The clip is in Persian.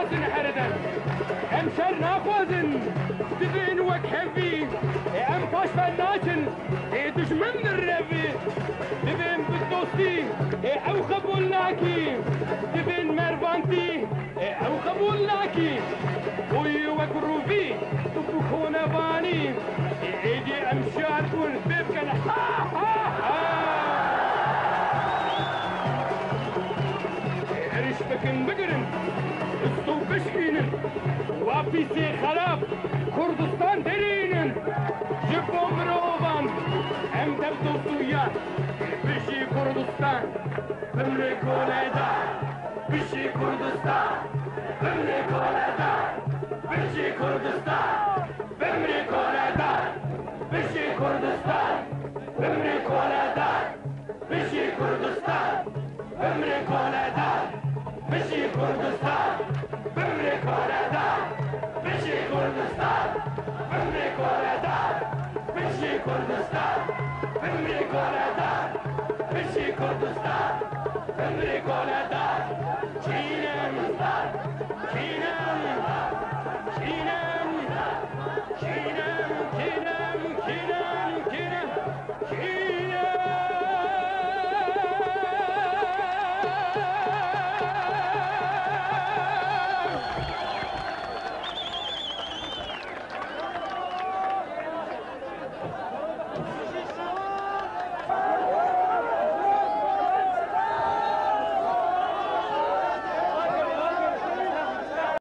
نازن هردن ام شر ناخوزن دبن وكهفي ام باش فناچن دشمن الربي دبن بالدوستي او قبولناكي دبن مربانتي او قبولناكي وي وقروفي تبكون باني ايدي امشار كون بيبكن ها ها ها ارشبكن بقرن استو بشكينن وابيسي خراب كردستان درينن جبو مروبان ام دبدو سويا بشي كردستان بمري كوليدا بشي كردستان بمري كوليدا بشي كردستان بمري كوليدا بشي كردستان بمري كوليدا بشي كردستان بمري كوليدا بشي كردستان بمري كوليدا بشي كردستان بمري كوليدا بشي كردستان بمري كوليدا بشي كردستان بمري كوليدا